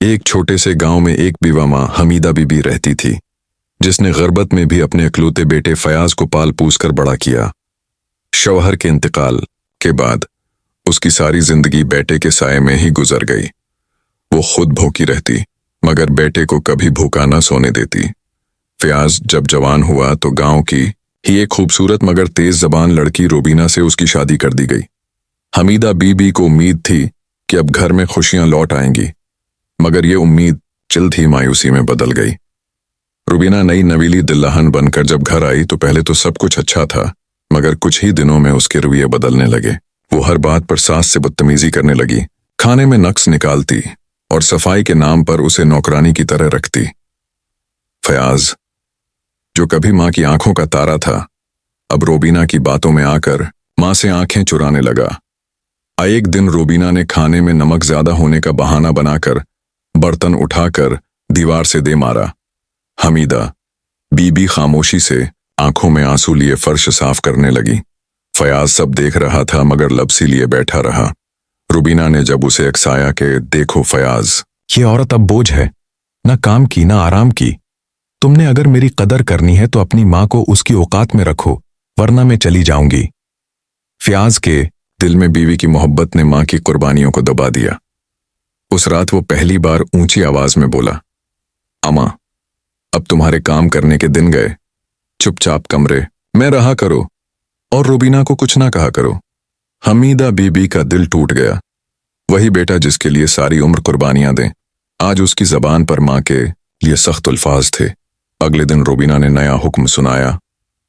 एक छोटे से गांव में एक बीवा माँ हमीदा बीबी रहती थी, जिसने गरबत में भी अपने इकलौते बेटे फयाज को पाल पूस कर बड़ा किया। शौहर के इंतकाल के बाद उसकी सारी जिंदगी बेटे के साये में ही गुजर गई। वो खुद भूखी रहती, मगर बेटे को कभी भूखा न सोने देती। फयाज जब जवान हुआ तो गांव की ही एक खूबसूरत मगर तेज जबान लड़की रूबीना से उसकी शादी कर दी गई। हमीदा बीबी को उम्मीद थी कि अब घर में खुशियां लौट आएंगी, मगर ये उम्मीद जल्द ही मायूसी में बदल गई। रूबीना नई नवीली दिल्लाहन बनकर जब घर आई तो पहले तो सब कुछ अच्छा था, मगर कुछ ही दिनों में उसके रवैये बदलने लगे। वो हर बात पर सास से बदतमीजी करने लगी, खाने में नक्स निकालती और सफाई के नाम पर उसे नौकरानी की तरह रखती। फयाज, जो कभी माँ की आंखों का तारा था, अब रूबीना की बातों में आकर माँ से आंखें चुराने लगा। एक दिन रूबीना ने खाने में नमक ज्यादा होने का बहाना बनाकर बर्तन उठाकर दीवार से दे मारा। हमीदा बीबी खामोशी से आंखों में आंसू लिए फर्श साफ करने लगी। फयाज सब देख रहा था, मगर लपसी लिए बैठा रहा। रूबीना ने जब उसे अकसाया कि देखो फयाज, ये औरत अब बोझ है, न काम की न आराम की। तुमने अगर मेरी कदर करनी है तो अपनी माँ को उसकी औकात में रखो, वरना मैं चली जाऊंगी। फयाज के दिल में बीवी की मोहब्बत ने माँ की कुर्बानियों को दबा दिया। उस रात वो पहली बार ऊंची आवाज में बोला, अम्मा, अब तुम्हारे काम करने के दिन गए, चुपचाप कमरे में रहा करो और रूबीना को कुछ ना कहा करो। हमीदा बीबी का दिल टूट गया। वही बेटा जिसके लिए सारी उम्र कुर्बानियां दें, आज उसकी जबान पर माँ के लिए सख्त अल्फाज थे। अगले दिन रूबीना ने नया हुक्म सुनाया,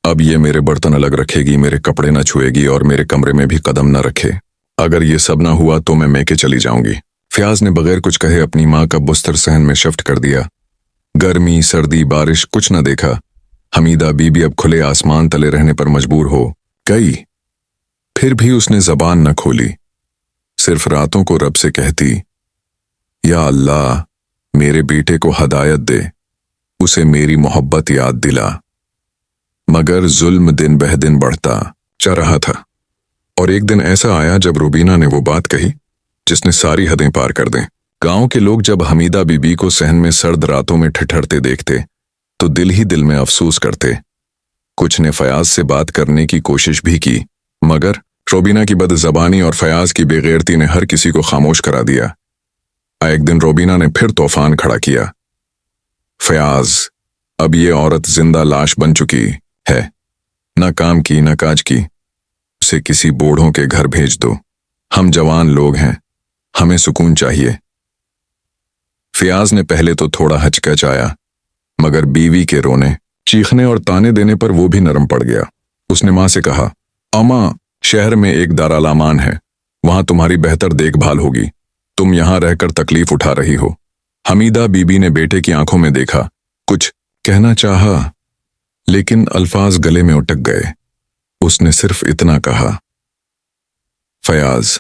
अब ये मेरे बर्तन अलग रखेगी, मेरे कपड़े न छुएगी और मेरे कमरे में भी कदम न रखे। अगर ये सब ना हुआ तो मैं मैके चली जाऊंगी। फयाज ने बगैर कुछ कहे अपनी माँ का बुस्तर सहन में शिफ्ट कर दिया। गर्मी सर्दी बारिश कुछ न देखा। हमीदा बीबी अब खुले आसमान तले रहने पर मजबूर हो गई। फिर भी उसने जबान न खोली, सिर्फ रातों को रब से कहती, या अल्लाह, मेरे बेटे को हदायत दे, उसे मेरी मोहब्बत याद दिला। मगर जुल्म दिन बह दिन बढ़ता जा रहा था, और एक दिन ऐसा आया जब रूबीना ने वो बात कही जिसने सारी हदें पार कर दें। गांव के लोग जब हमीदा बीबी को सहन में सर्द रातों में ठिठुरते देखते तो दिल ही दिल में अफसोस करते। कुछ ने फयाज से बात करने की कोशिश भी की, मगर रूबीना की बदजबानी और फयाज की बेगैरती ने हर किसी को खामोश करा दिया। एक दिन रूबीना ने फिर तूफान खड़ा किया, फयाज, अब ये औरत जिंदा लाश बन चुकी है, न काम की न काज की, उसे किसी बूढ़ों के घर भेज दो। हम जवान लोग हैं, हमें सुकून चाहिए। फयाज ने पहले तो थोड़ा हचकचाया, मगर बीवी के रोने चीखने और ताने देने पर वो भी नरम पड़ गया। उसने माँ से कहा, अम्मा, शहर में एक दारालामान है, वहां तुम्हारी बेहतर देखभाल होगी, तुम यहां रहकर तकलीफ उठा रही हो। हमीदा बीबी ने बेटे की आंखों में देखा, कुछ कहना चाहा, लेकिन अल्फाज गले में उटक गए। उसने सिर्फ इतना कहा, फयाज,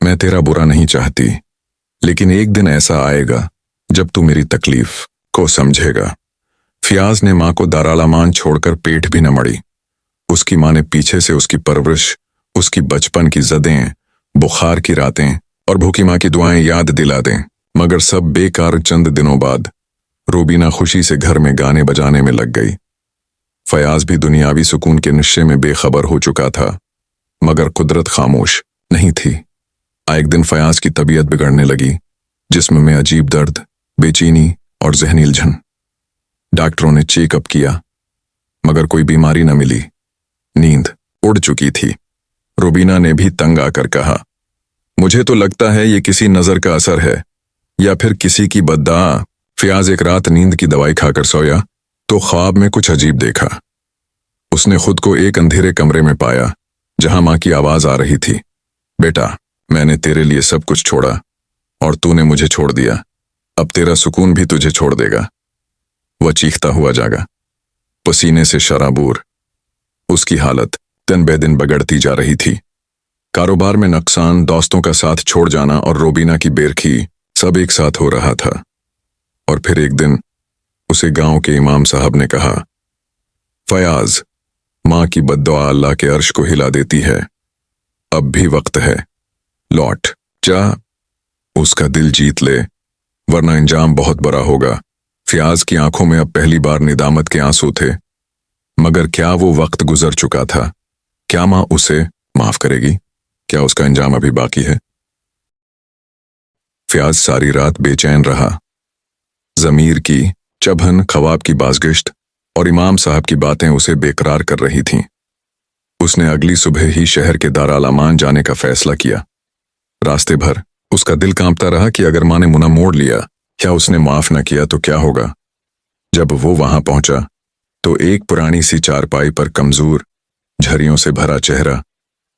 मैं तेरा बुरा नहीं चाहती, लेकिन एक दिन ऐसा आएगा जब तू मेरी तकलीफ को समझेगा। फयाज ने माँ को दारालामान छोड़कर पेट भी न मड़ी। उसकी माँ ने पीछे से उसकी परवरिश, उसकी बचपन की जदें, बुखार की रातें और भूखी माँ की दुआएं याद दिला दें, मगर सब बेकार। चंद दिनों बाद रूबीना खुशी से घर में गाने बजाने में लग गई। फयाज भी दुनियावी सुकून के नशे में बेखबर हो चुका था, मगर कुदरत खामोश नहीं थी। एक दिन फयाज की तबीयत बिगड़ने लगी, जिस्म में अजीब दर्द, बेचैनी और जहनी उलझन। डॉक्टरों ने चेकअप किया, मगर कोई बीमारी न मिली। नींद उड़ चुकी थी। रूबीना ने भी तंग आकर कहा, मुझे तो लगता है ये किसी नजर का असर है या फिर किसी की बद्दुआ। फयाज एक रात नींद की दवाई खाकर सोया तो ख्वाब में कुछ अजीब देखा। उसने खुद को एक अंधेरे कमरे में पाया जहां माँ की आवाज आ रही थी, बेटा, मैंने तेरे लिए सब कुछ छोड़ा और तूने मुझे छोड़ दिया, अब तेरा सुकून भी तुझे छोड़ देगा। वह चीखता हुआ जागा, पसीने से शराबूर। उसकी हालत दिन ब दिन बिगड़ती जा रही थी। कारोबार में नुकसान, दोस्तों का साथ छोड़ जाना और रूबीना की बेरखी सब एक साथ हो रहा था। और फिर एक दिन उसे गांव के इमाम साहब ने कहा, फयाज, माँ की बद्दुआ अल्लाह के अर्श को हिला देती है, अब भी वक्त है, लौट जा, उसका दिल जीत ले वरना अंजाम बहुत बुरा होगा। फियाज की आंखों में अब पहली बार निदामत के आंसू थे। मगर क्या वो वक्त गुजर चुका था? क्या मां उसे माफ करेगी? क्या उसका अंजाम अभी बाकी है? फियाज सारी रात बेचैन रहा। जमीर की चबहन, ख्वाब की बाज़गिश्त और इमाम साहब की बातें उसे बेकरार कर रही थीं। उसने अगली सुबह ही शहर के दारुल अमान जाने का फैसला किया। रास्ते भर उसका दिल कांपता रहा कि अगर मां ने मुना मोड़ लिया या उसने माफ न किया तो क्या होगा। जब वो वहां पहुंचा तो एक पुरानी सी चारपाई पर कमजोर, झरियों से भरा चेहरा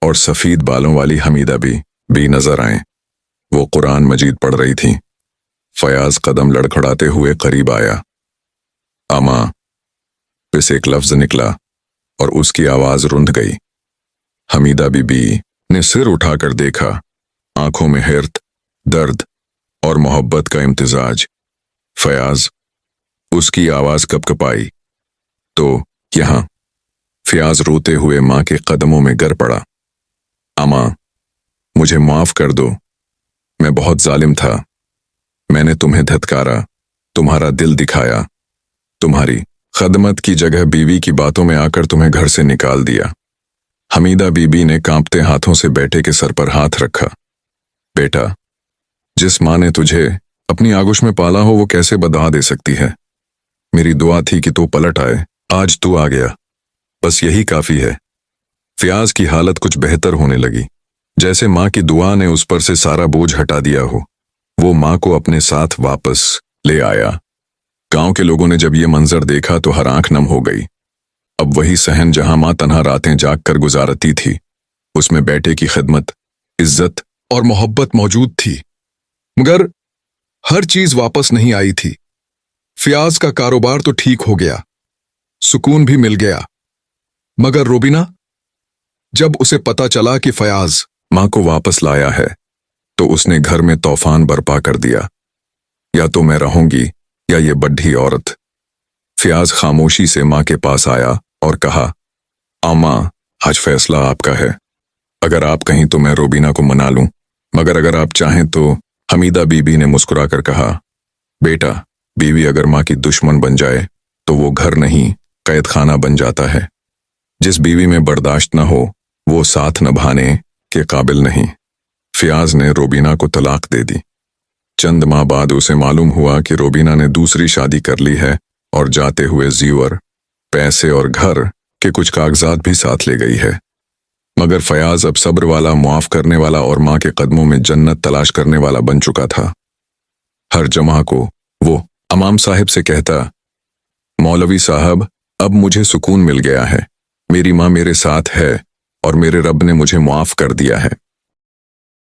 और सफेद बालों वाली हमीदा भी नजर आए। वो कुरान मजीद पढ़ रही थी। फयाज कदम लड़खड़ाते हुए करीब आया। अमा, बस एक लफ्ज निकला और उसकी आवाज रुंध गई। हमीदा बीबी ने सिर उठाकर देखा, आंखों में हैरत, दर्द और मोहब्बत का इम्तिजाज। फयाज, उसकी आवाज कपकपाई। तो यहां फयाज रोते हुए मां के कदमों में गिर पड़ा। अमा, मुझे माफ कर दो, मैं बहुत जालिम था। मैंने तुम्हें धत्कारा, तुम्हारा दिल दिखाया, तुम्हारी खदमत की जगह बीवी की बातों में आकर तुम्हें घर से निकाल दिया। हमीदा बीबी ने कांपते हाथों से बेटे के सर पर हाथ रखा। बेटा, जिस मां ने तुझे अपनी आगोश में पाला हो वो कैसे बदहा दे सकती है? मेरी दुआ थी कि तू पलट आए, आज तू आ गया, बस यही काफी है। फियाज की हालत कुछ बेहतर होने लगी, जैसे मां की दुआ ने उस पर से सारा बोझ हटा दिया हो। वो मां को अपने साथ वापस ले आया। गांव के लोगों ने जब ये मंजर देखा तो हर आंख नम हो गई। अब वही सहन जहां मां तन्हा रातें जाग कर गुजारती थी, उसमें बेटे की खिदमत, इज्जत और मोहब्बत मौजूद थी। मगर हर चीज वापस नहीं आई थी। फियाज का कारोबार तो ठीक हो गया, सुकून भी मिल गया, मगर रोबिना, जब उसे पता चला कि फयाज मां को वापस लाया है तो उसने घर में तूफान बर्पा कर दिया। या तो मैं रहूंगी या ये बड्ढी औरत। फियाज खामोशी से मां के पास आया और कहा, अम्मा, आज फैसला आपका है। अगर आप कहीं तो मैं रोबिना को मना लूं, मगर अगर आप चाहें तो। हमीदा बीबी ने मुस्कुराकर कहा, बेटा, बीवी अगर मां की दुश्मन बन जाए तो वो घर नहीं कैद खाना बन जाता है। जिस बीवी में बर्दाश्त न हो वो साथ निभाने के काबिल नहीं। फियाज ने रोबिना को तलाक दे दी। चंद माह बाद उसे मालूम हुआ कि रोबिना ने दूसरी शादी कर ली है और जाते हुए जीवर, पैसे और घर के कुछ कागजात भी साथ ले गई है। मगर फयाज अब सब्र वाला, मुआफ करने वाला और मां के कदमों में जन्नत तलाश करने वाला बन चुका था। हर जमा को वो इमाम साहिब से कहता, मौलवी साहब, अब मुझे सुकून मिल गया है। मेरी मां मेरे साथ है और मेरे रब ने मुझे मुआफ कर दिया है।